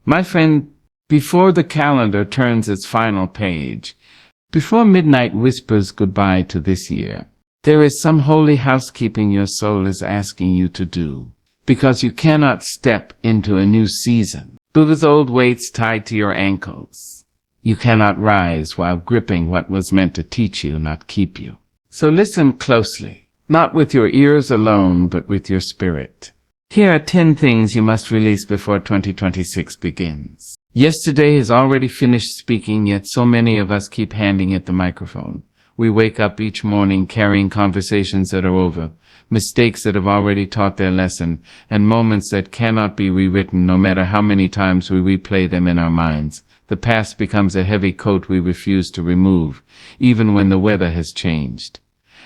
My friend, before the calendar turns its final page, before midnight whispers goodbye to this year, there is some holy housekeeping your soul is asking you to do, because you cannot step into a new season with old weights tied to your ankles. You cannot rise while gripping what was meant to teach you, not keep you. So listen closely, not with your ears alone, but with your spirit. Here are 10 things you must release before 2026 begins. Yesterday has already finished speaking, yet so many of us keep handing it the microphone. We wake up each morning carrying conversations that are over, mistakes that have already taught their lesson, and moments that cannot be rewritten no matter how many times we replay them in our minds. The past becomes a heavy coat we refuse to remove, even when the weather has changed.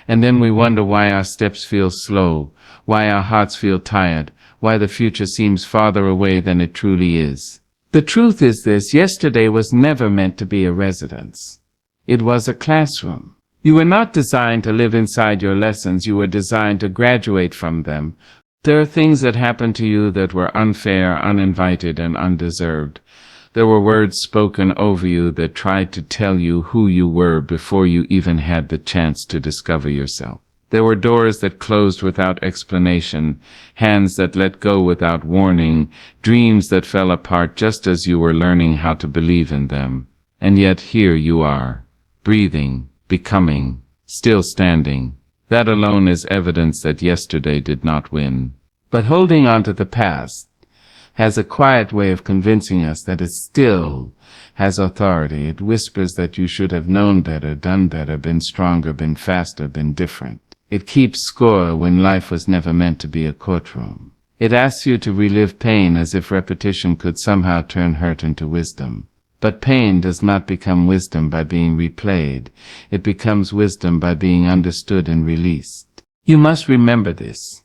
And then we wonder why our steps feel slow, why our hearts feel tired, why the future seems farther away than it truly is. The truth is this: yesterday was never meant to be a residence. It was a classroom. You were not designed to live inside your lessons, you were designed to graduate from them. There are things that happened to you that were unfair, uninvited, and undeserved. There were words spoken over you that tried to tell you who you were before you even had the chance to discover yourself. There were doors that closed without explanation, hands that let go without warning, dreams that fell apart just as you were learning how to believe in them. And yet here you are, breathing, becoming, still standing. That alone is evidence that yesterday did not win. But holding on to the past has a quiet way of convincing us that it still has authority. It whispers that you should have known better, done better, been stronger, been faster, been different. It keeps score when life was never meant to be a courtroom. It asks you to relive pain as if repetition could somehow turn hurt into wisdom. But pain does not become wisdom by being replayed. It becomes wisdom by being understood and released. You must remember this.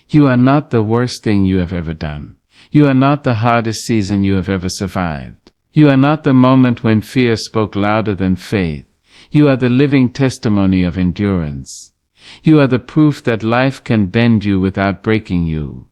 You are not the worst thing you have ever done. You are not the hardest season you have ever survived. You are not the moment when fear spoke louder than faith. You are the living testimony of endurance. You are the proof that life can bend you without breaking you.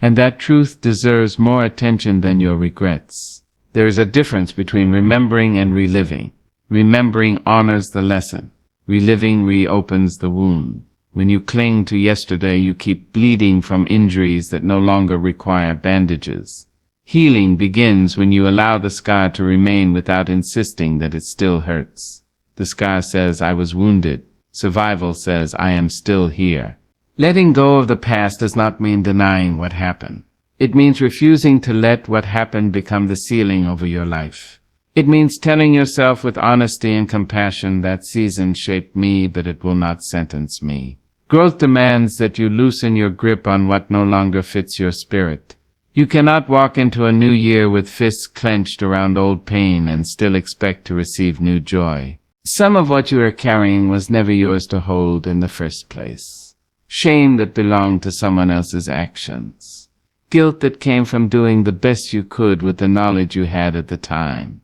And that truth deserves more attention than your regrets. There is a difference between remembering and reliving. Remembering honors the lesson. Reliving reopens the wound. When you cling to yesterday, you keep bleeding from injuries that no longer require bandages. Healing begins when you allow the scar to remain without insisting that it still hurts. The scar says, "I was wounded." Survival says, "I am still here." Letting go of the past does not mean denying what happened. It means refusing to let what happened become the ceiling over your life. It means telling yourself with honesty and compassion, that season shaped me, but it will not sentence me. Growth demands that you loosen your grip on what no longer fits your spirit. You cannot walk into a new year with fists clenched around old pain and still expect to receive new joy. Some of what you are carrying was never yours to hold in the first place. Shame that belonged to someone else's actions. Guilt that came from doing the best you could with the knowledge you had at the time.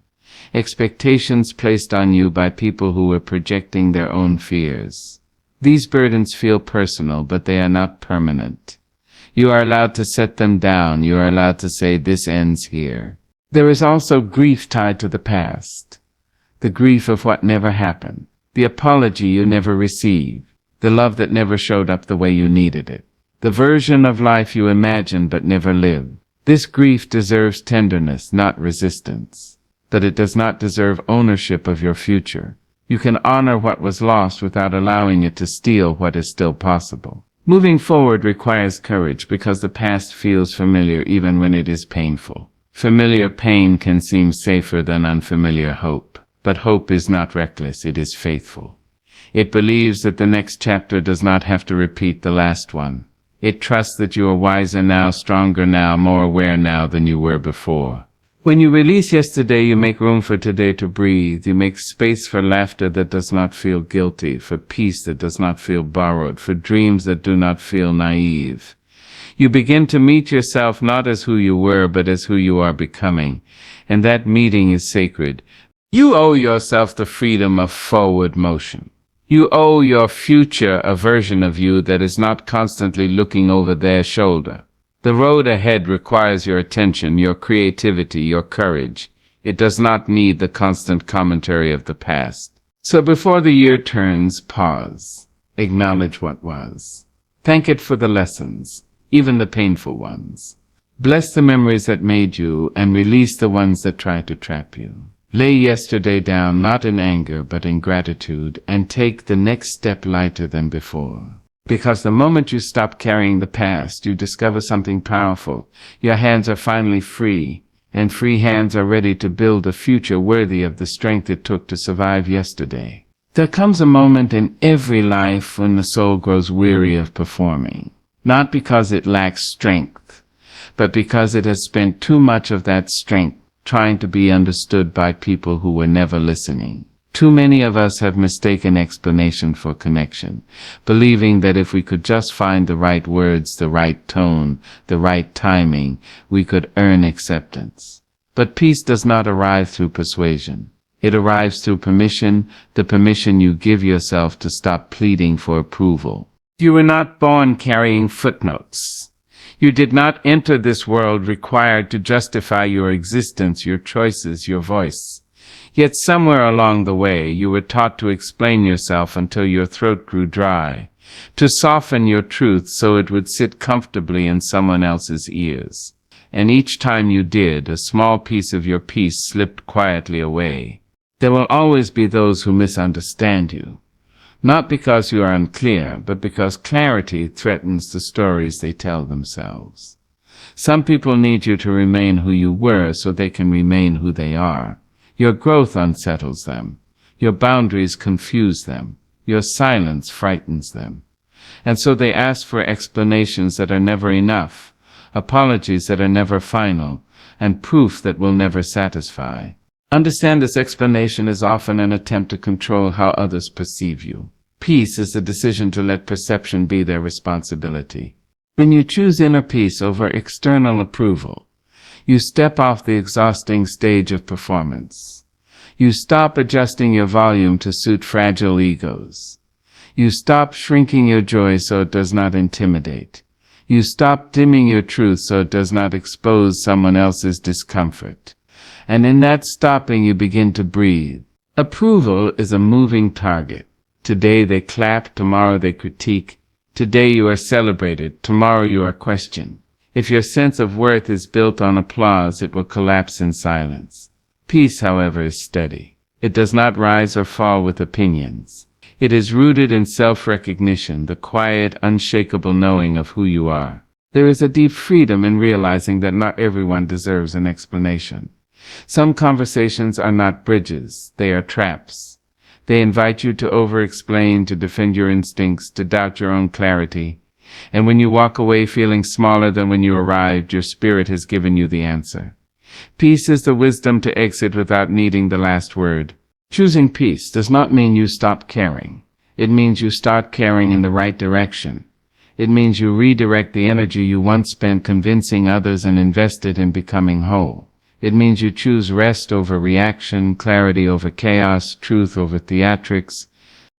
Expectations placed on you by people who were projecting their own fears. These burdens feel personal, but they are not permanent. You are allowed to set them down. You are allowed to say, "This ends here." There is also grief tied to the past. The grief of what never happened. The apology you never received. The love that never showed up the way you needed it. The version of life you imagined but never lived. This grief deserves tenderness, not resistance. But it does not deserve ownership of your future. You can honor what was lost without allowing it to steal what is still possible. Moving forward requires courage, because the past feels familiar even when it is painful. Familiar pain can seem safer than unfamiliar hope. But hope is not reckless, it is faithful. It believes that the next chapter does not have to repeat the last one. It trusts that you are wiser now, stronger now, more aware now than you were before. When you release yesterday, you make room for today to breathe. You make space for laughter that does not feel guilty, for peace that does not feel borrowed, for dreams that do not feel naive. You begin to meet yourself not as who you were, but as who you are becoming. And that meeting is sacred. You owe yourself the freedom of forward motion. You owe your future a version of you that is not constantly looking over their shoulder. The road ahead requires your attention, your creativity, your courage. It does not need the constant commentary of the past. So before the year turns, pause. Acknowledge what was. Thank it for the lessons, even the painful ones. Bless the memories that made you and release the ones that try to trap you. Lay yesterday down, not in anger, but in gratitude, and take the next step lighter than before. Because the moment you stop carrying the past, you discover something powerful. Your hands are finally free, and free hands are ready to build a future worthy of the strength it took to survive yesterday. There comes a moment in every life when the soul grows weary of performing, not because it lacks strength, but because it has spent too much of that strength trying to be understood by people who were never listening. Too many of us have mistaken explanation for connection, believing that if we could just find the right words, the right tone, the right timing, we could earn acceptance. But peace does not arrive through persuasion. It arrives through permission, the permission you give yourself to stop pleading for approval. You were not born carrying footnotes. You did not enter this world required to justify your existence, your choices, your voice. Yet somewhere along the way, you were taught to explain yourself until your throat grew dry, to soften your truth so it would sit comfortably in someone else's ears. And each time you did, a small piece of your peace slipped quietly away. There will always be those who misunderstand you, not because you are unclear, but because clarity threatens the stories they tell themselves. Some people need you to remain who you were so they can remain who they are. Your growth unsettles them. Your boundaries confuse them. Your silence frightens them. And so they ask for explanations that are never enough, apologies that are never final, and proof that will never satisfy. Understand this explanation is often an attempt to control how others perceive you. Peace is the decision to let perception be their responsibility. When you choose inner peace over external approval, you step off the exhausting stage of performance. You stop adjusting your volume to suit fragile egos. You stop shrinking your joy so it does not intimidate. You stop dimming your truth so it does not expose someone else's discomfort. And in that stopping, you begin to breathe. Approval is a moving target. Today they clap, tomorrow they critique. Today you are celebrated, tomorrow you are questioned. If your sense of worth is built on applause, it will collapse in silence. Peace, however, is steady. It does not rise or fall with opinions. It is rooted in self-recognition, the quiet, unshakable knowing of who you are. There is a deep freedom in realizing that not everyone deserves an explanation. Some conversations are not bridges, they are traps. They invite you to over-explain, to defend your instincts, to doubt your own clarity. And when you walk away feeling smaller than when you arrived, your spirit has given you the answer. Peace is the wisdom to exit without needing the last word. Choosing peace does not mean you stop caring. It means you start caring in the right direction. It means you redirect the energy you once spent convincing others and invest it in becoming whole. It means you choose rest over reaction, clarity over chaos, truth over theatrics.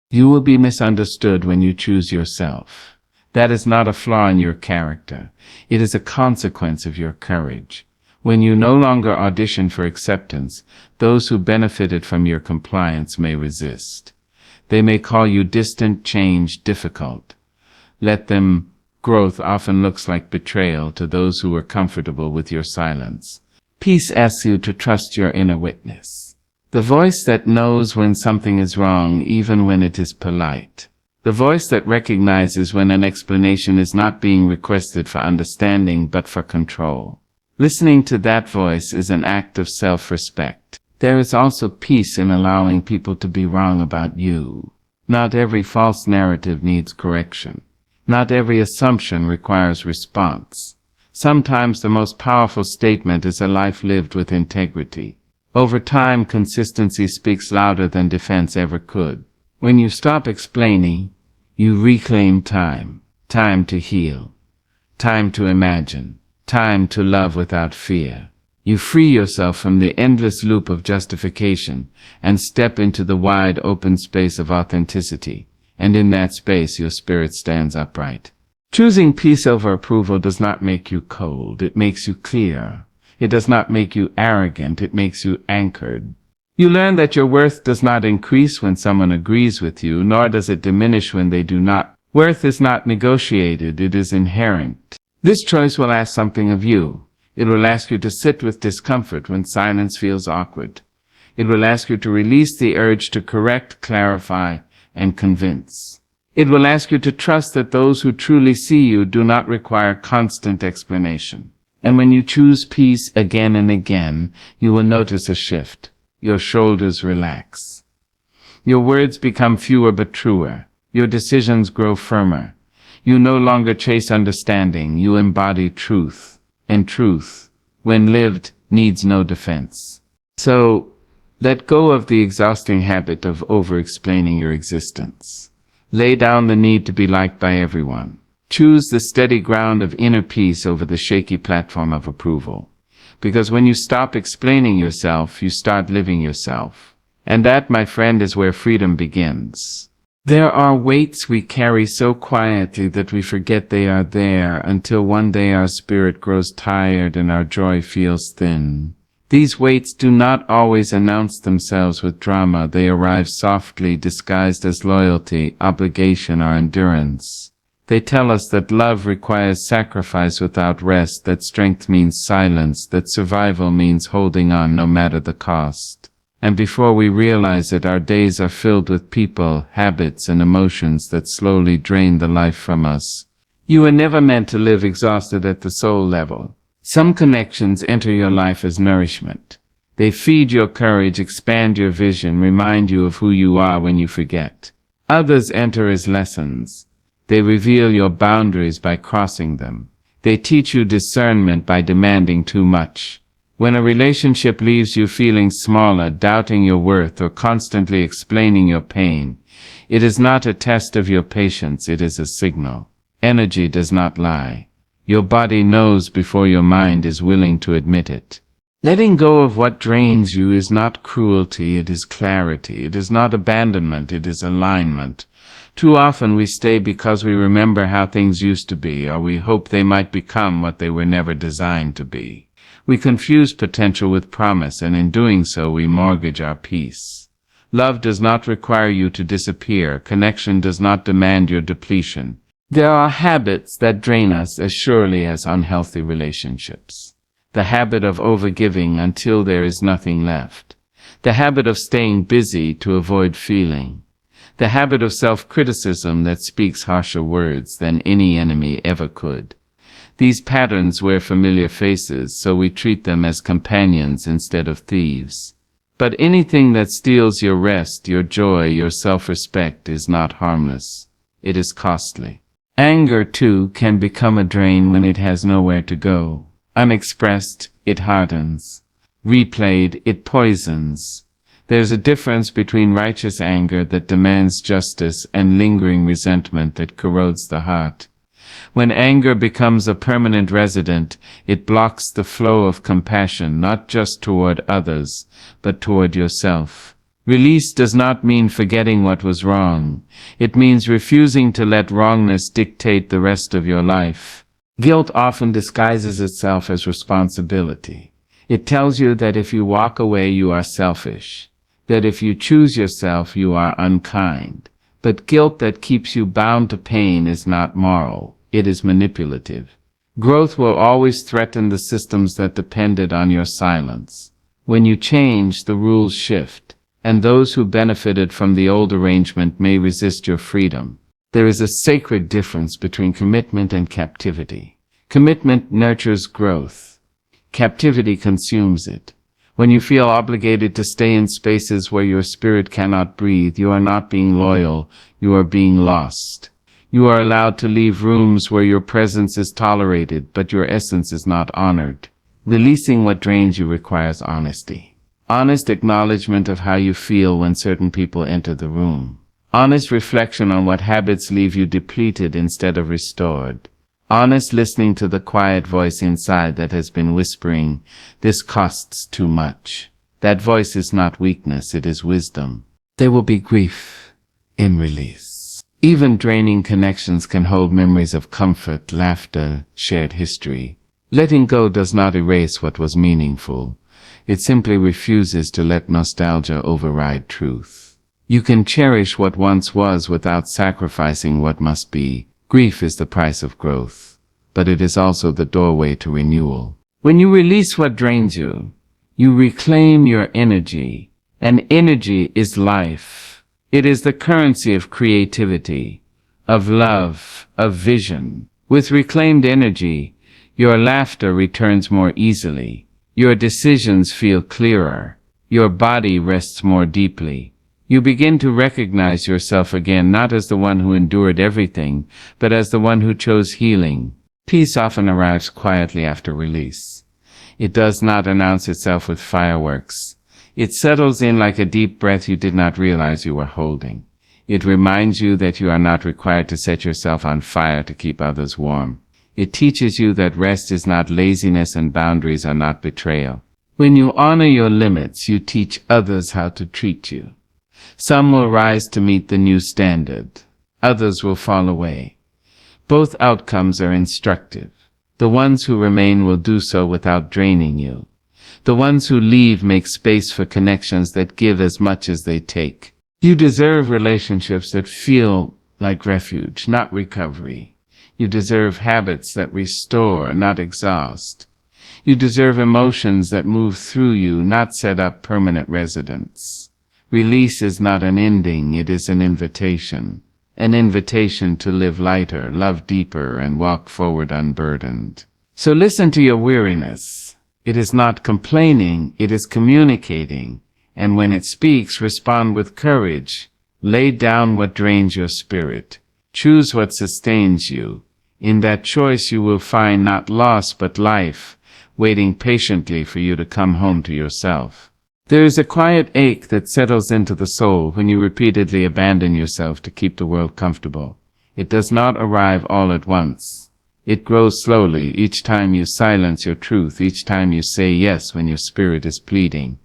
You will be misunderstood when you choose yourself. That is not a flaw in your character. It is a consequence of your courage. When you no longer audition for acceptance, those who benefited from your compliance may resist. They may call you distant, changed, difficult. Let them. Growth often looks like betrayal to those who are comfortable with your silence. Peace asks you to trust your inner witness. The voice that knows when something is wrong, even when it is polite. The voice that recognizes when an explanation is not being requested for understanding but for control. Listening to that voice is an act of self-respect. There is also peace in allowing people to be wrong about you. Not every false narrative needs correction. Not every assumption requires response. Sometimes the most powerful statement is a life lived with integrity. Over time, consistency speaks louder than defense ever could. When you stop explaining, you reclaim time. Time to heal. Time to imagine. Time to love without fear. You free yourself from the endless loop of justification and step into the wide open space of authenticity. And in that space, your spirit stands upright. Choosing peace over approval does not make you cold, it makes you clear. It does not make you arrogant, it makes you anchored. You learn that your worth does not increase when someone agrees with you, nor does it diminish when they do not. Worth is not negotiated, it is inherent. This choice will ask something of you. It will ask you to sit with discomfort when silence feels awkward. It will ask you to release the urge to correct, clarify, and convince. It will ask you to trust that those who truly see you do not require constant explanation. And when you choose peace again and again, you will notice a shift. Your shoulders relax. Your words become fewer but truer. Your decisions grow firmer. You no longer chase understanding, you embody truth. And truth, when lived, needs no defense. So, let go of the exhausting habit of over-explaining your existence. Lay down the need to be liked by everyone. Choose the steady ground of inner peace over the shaky platform of approval. Because when you stop explaining yourself, you start living yourself. And that, my friend, is where freedom begins. There are weights we carry so quietly that we forget they are there until one day our spirit grows tired and our joy feels thin. These weights do not always announce themselves with drama. They arrive softly, disguised as loyalty, obligation, or endurance. They tell us that love requires sacrifice without rest, that strength means silence, that survival means holding on no matter the cost. And before we realize it, our days are filled with people, habits, and emotions that slowly drain the life from us. You were never meant to live exhausted at the soul level. Some connections enter your life as nourishment. They feed your courage, expand your vision, remind you of who you are when you forget. Others enter as lessons. They reveal your boundaries by crossing them. They teach you discernment by demanding too much. When a relationship leaves you feeling smaller, doubting your worth, or constantly explaining your pain, it is not a test of your patience, it is a signal. Energy does not lie. Your body knows before your mind is willing to admit it. Letting go of what drains you is not cruelty, it is clarity. It is not abandonment, it is alignment. Too often we stay because we remember how things used to be, or we hope they might become what they were never designed to be. We confuse potential with promise, and in doing so we mortgage our peace. Love does not require you to disappear. Connection does not demand your depletion. There are habits that drain us as surely as unhealthy relationships. The habit of overgiving until there is nothing left. The habit of staying busy to avoid feeling. The habit of self-criticism that speaks harsher words than any enemy ever could. These patterns wear familiar faces, so we treat them as companions instead of thieves. But anything that steals your rest, your joy, your self-respect is not harmless. It is costly. Anger, too, can become a drain when it has nowhere to go. Unexpressed, it hardens. Replayed, it poisons. There's a difference between righteous anger that demands justice and lingering resentment that corrodes the heart. When anger becomes a permanent resident, it blocks the flow of compassion, not just toward others, but toward yourself. Release does not mean forgetting what was wrong. It means refusing to let wrongness dictate the rest of your life. Guilt often disguises itself as responsibility. It tells you that if you walk away, you are selfish. That if you choose yourself, you are unkind. But guilt that keeps you bound to pain is not moral. It is manipulative. Growth will always threaten the systems that depended on your silence. When you change, the rules shift, and those who benefited from the old arrangement may resist your freedom. There is a sacred difference between commitment and captivity. Commitment nurtures growth. Captivity consumes it. When you feel obligated to stay in spaces where your spirit cannot breathe, you are not being loyal, you are being lost. You are allowed to leave rooms where your presence is tolerated, but your essence is not honored. Releasing what drains you requires honesty. Honest acknowledgement of how you feel when certain people enter the room. Honest reflection on what habits leave you depleted instead of restored. Honest listening to the quiet voice inside that has been whispering, "This costs too much." That voice is not weakness, it is wisdom. There will be grief in release. Even draining connections can hold memories of comfort, laughter, shared history. Letting go does not erase what was meaningful. It simply refuses to let nostalgia override truth. You can cherish what once was without sacrificing what must be. Grief is the price of growth, but it is also the doorway to renewal. When you release what drains you, you reclaim your energy, and energy is life. It is the currency of creativity, of love, of vision. With reclaimed energy, your laughter returns more easily. Your decisions feel clearer. Your body rests more deeply. You begin to recognize yourself again, not as the one who endured everything, but as the one who chose healing. Peace often arrives quietly after release. It does not announce itself with fireworks. It settles in like a deep breath you did not realize you were holding. It reminds you that you are not required to set yourself on fire to keep others warm. It teaches you that rest is not laziness and boundaries are not betrayal. When you honor your limits, you teach others how to treat you. Some will rise to meet the new standard. Others will fall away. Both outcomes are instructive. The ones who remain will do so without draining you. The ones who leave make space for connections that give as much as they take. You deserve relationships that feel like refuge, not recovery. You deserve habits that restore, not exhaust. You deserve emotions that move through you, not set up permanent residence. Release is not an ending, it is an invitation. An invitation to live lighter, love deeper, and walk forward unburdened. So listen to your weariness. It is not complaining, it is communicating. And when it speaks, respond with courage. Lay down what drains your spirit. Choose what sustains you. In that choice you will find not loss but life, waiting patiently for you to come home to yourself. There is a quiet ache that settles into the soul when you repeatedly abandon yourself to keep the world comfortable. It does not arrive all at once. It grows slowly, each time you silence your truth, each time you say yes when your spirit is pleading.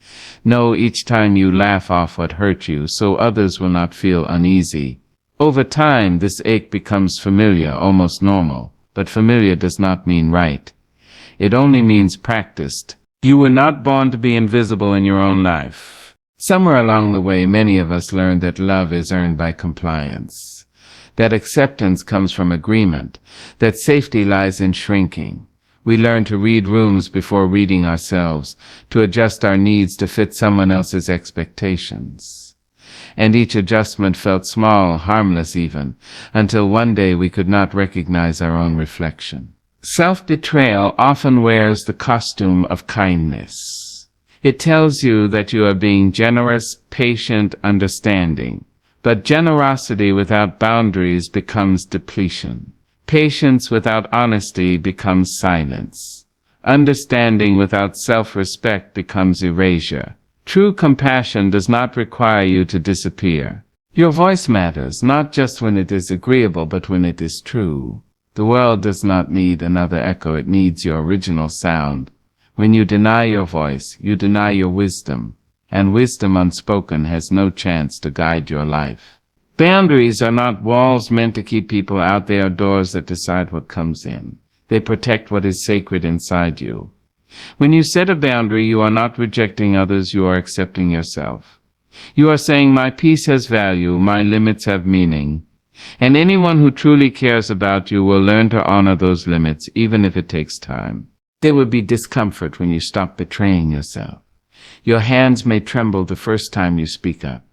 No, each time you laugh off what hurt you, so others will not feel uneasy. Over time, this ache becomes familiar, almost normal. But familiar does not mean right. It only means practiced. You were not born to be invisible in your own life. Somewhere along the way, many of us learned that love is earned by compliance, that acceptance comes from agreement, that safety lies in shrinking. We learn to read rooms before reading ourselves, to adjust our needs to fit someone else's expectations. And each adjustment felt small, harmless even, until one day we could not recognize our own reflection. Self-betrayal often wears the costume of kindness. It tells you that you are being generous, patient, understanding. But generosity without boundaries becomes depletion. Patience without honesty becomes silence. Understanding without self-respect becomes erasure. True compassion does not require you to disappear. Your voice matters, not just when it is agreeable, but when it is true. The world does not need another echo, it needs your original sound. When you deny your voice, you deny your wisdom, and wisdom unspoken has no chance to guide your life. Boundaries are not walls meant to keep people out, they are doors that decide what comes in. They protect what is sacred inside you. When you set a boundary, you are not rejecting others, you are accepting yourself. You are saying, my peace has value, my limits have meaning. And anyone who truly cares about you will learn to honor those limits, even if it takes time. There will be discomfort when you stop betraying yourself. Your hands may tremble the first time you speak up.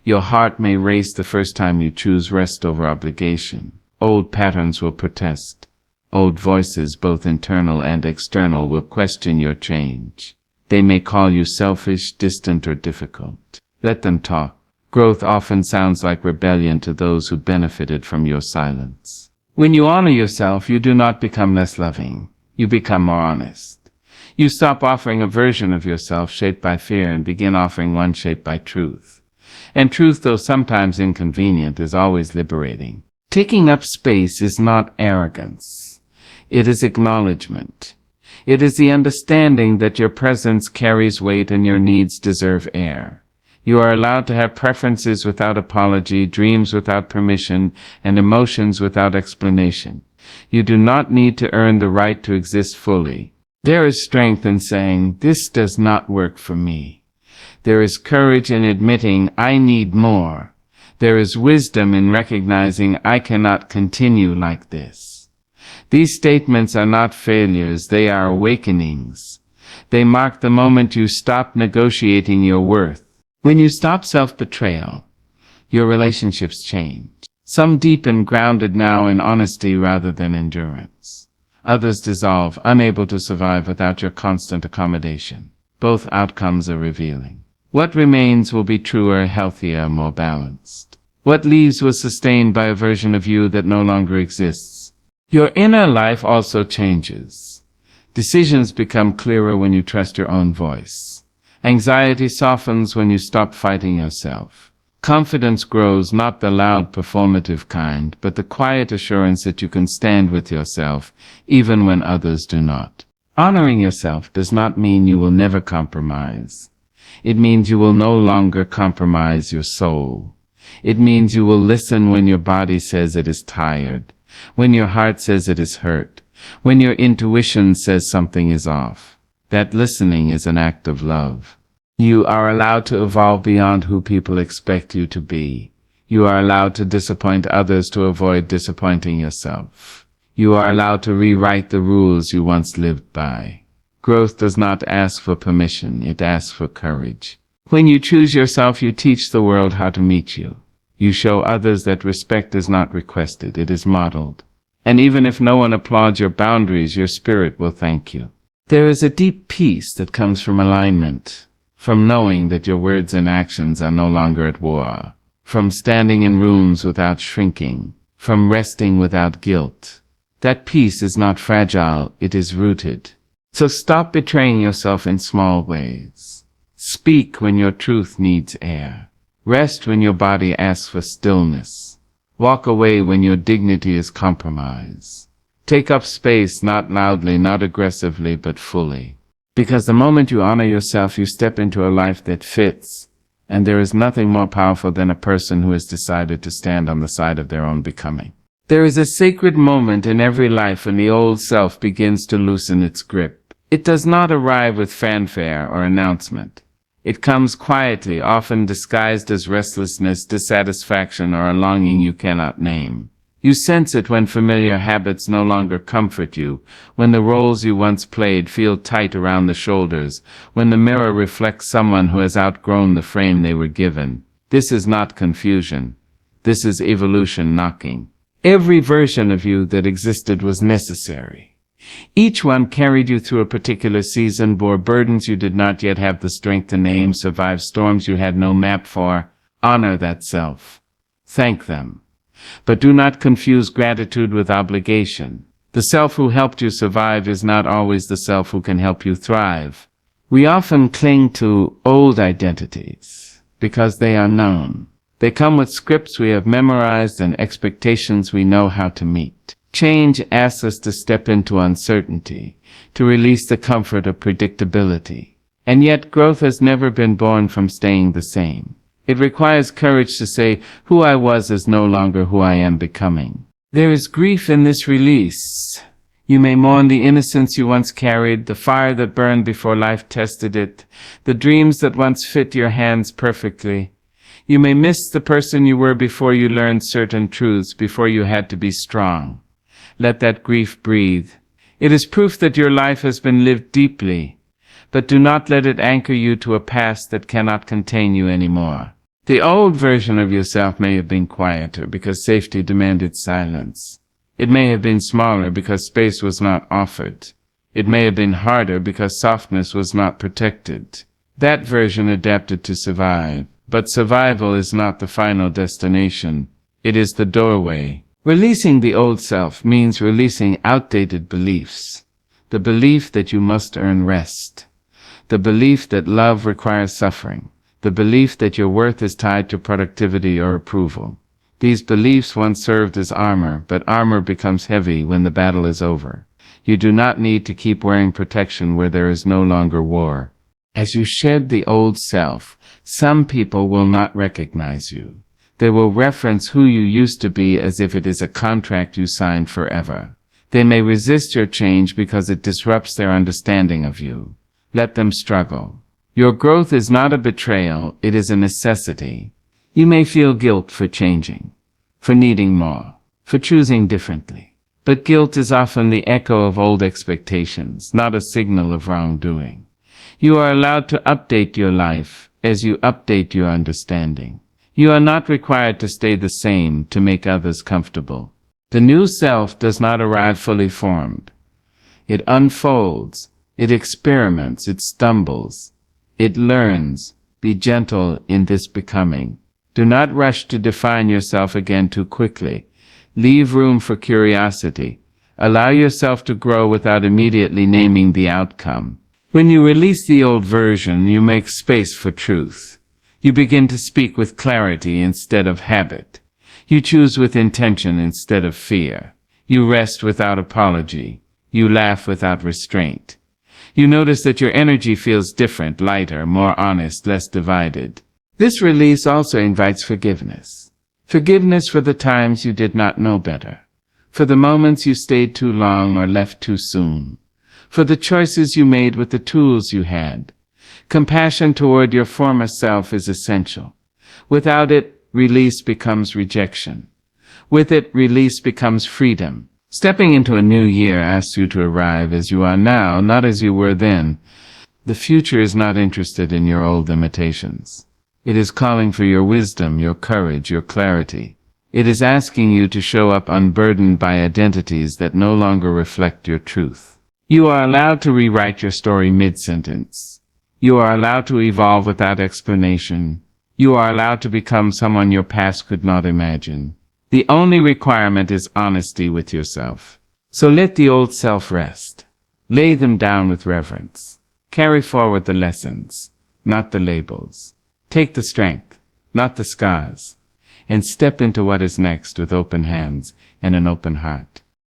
Your heart may race the first time you choose rest over obligation. Old patterns will protest. Old voices, both internal and external, will question your change. They may call you selfish, distant, or difficult. Let them talk. Growth often sounds like rebellion to those who benefited from your silence. When you honor yourself, you do not become less loving. You become more honest. You stop offering a version of yourself shaped by fear and begin offering one shaped by truth. And truth, though sometimes inconvenient, is always liberating. Taking up space is not arrogance. It is acknowledgement. It is the understanding that your presence carries weight and your needs deserve air. You are allowed to have preferences without apology, dreams without permission, and emotions without explanation. You do not need to earn the right to exist fully. There is strength in saying, "This does not work for me." There is courage in admitting, "I need more." There is wisdom in recognizing, "I cannot continue like this." These statements are not failures, they are awakenings. They mark the moment you stop negotiating your worth. When you stop self-betrayal, your relationships change. Some deepen, grounded now in honesty rather than endurance. Others dissolve, unable to survive without your constant accommodation. Both outcomes are revealing. What remains will be truer, healthier, more balanced. What leaves was sustained by a version of you that no longer exists. Your inner life also changes. Decisions become clearer when you trust your own voice. Anxiety softens when you stop fighting yourself. Confidence grows, not the loud performative kind, but the quiet assurance that you can stand with yourself, even when others do not. Honoring yourself does not mean you will never compromise. It means you will no longer compromise your soul. It means you will listen when your body says it is tired, when your heart says it is hurt, when your intuition says something is off. That listening is an act of love. You are allowed to evolve beyond who people expect you to be. You are allowed to disappoint others to avoid disappointing yourself. You are allowed to rewrite the rules you once lived by. Growth does not ask for permission, it asks for courage. When you choose yourself, you teach the world how to meet you. You show others that respect is not requested, it is modeled. And even if no one applauds your boundaries, your spirit will thank you. There is a deep peace that comes from alignment, from knowing that your words and actions are no longer at war, from standing in rooms without shrinking, from resting without guilt. That peace is not fragile, it is rooted. So stop betraying yourself in small ways. Speak when your truth needs air. Rest when your body asks for stillness. Walk away when your dignity is compromised. Take up space, not loudly, not aggressively, but fully. Because the moment you honor yourself, you step into a life that fits. And there is nothing more powerful than a person who has decided to stand on the side of their own becoming. There is a sacred moment in every life when the old self begins to loosen its grip. It does not arrive with fanfare or announcement. It comes quietly, often disguised as restlessness, dissatisfaction, or a longing you cannot name. You sense it when familiar habits no longer comfort you, when the roles you once played feel tight around the shoulders, when the mirror reflects someone who has outgrown the frame they were given. This is not confusion. This is evolution knocking. Every version of you that existed was necessary. Each one carried you through a particular season, bore burdens you did not yet have the strength to name, survived storms you had no map for. Honor that self. Thank them. But do not confuse gratitude with obligation. The self who helped you survive is not always the self who can help you thrive. We often cling to old identities because they are known. They come with scripts we have memorized and expectations we know how to meet. Change asks us to step into uncertainty, to release the comfort of predictability. And yet growth has never been born from staying the same. It requires courage to say, who I was is no longer who I am becoming. There is grief in this release. You may mourn the innocence you once carried, the fire that burned before life tested it, the dreams that once fit your hands perfectly. You may miss the person you were before you learned certain truths, before you had to be strong. Let that grief breathe. It is proof that your life has been lived deeply, but do not let it anchor you to a past that cannot contain you anymore. The old version of yourself may have been quieter because safety demanded silence. It may have been smaller because space was not offered. It may have been harder because softness was not protected. That version adapted to survive. But survival is not the final destination. It is the doorway. Releasing the old self means releasing outdated beliefs. The belief that you must earn rest. The belief that love requires suffering. The belief that your worth is tied to productivity or approval. These beliefs once served as armor, but armor becomes heavy when the battle is over. You do not need to keep wearing protection where there is no longer war. As you shed the old self, some people will not recognize you. They will reference who you used to be as if it is a contract you signed forever. They may resist your change because it disrupts their understanding of you. Let them struggle. Your growth is not a betrayal, it is a necessity. You may feel guilt for changing, for needing more, for choosing differently. But guilt is often the echo of old expectations, not a signal of wrongdoing. You are allowed to update your life as you update your understanding. You are not required to stay the same to make others comfortable. The new self does not arrive fully formed. It unfolds, it experiments, it stumbles, it learns. Be gentle in this becoming. Do not rush to define yourself again too quickly. Leave room for curiosity. Allow yourself to grow without immediately naming the outcome. When you release the old version, you make space for truth. You begin to speak with clarity instead of habit. You choose with intention instead of fear. You rest without apology. You laugh without restraint. You notice that your energy feels different, lighter, more honest, less divided. This release also invites forgiveness. Forgiveness for the times you did not know better. For the moments you stayed too long or left too soon. For the choices you made with the tools you had. Compassion toward your former self is essential. Without it, release becomes rejection. With it, release becomes freedom. Stepping into a new year asks you to arrive as you are now, not as you were then. The future is not interested in your old limitations. It is calling for your wisdom, your courage, your clarity. It is asking you to show up unburdened by identities that no longer reflect your truth. You are allowed to rewrite your story mid-sentence. You are allowed to evolve without explanation. You are allowed to become someone your past could not imagine. The only requirement is honesty with yourself. So let the old self rest. Lay them down with reverence. Carry forward the lessons, not the labels. Take the strength, not the scars, and step into what is next with open hands and an open heart.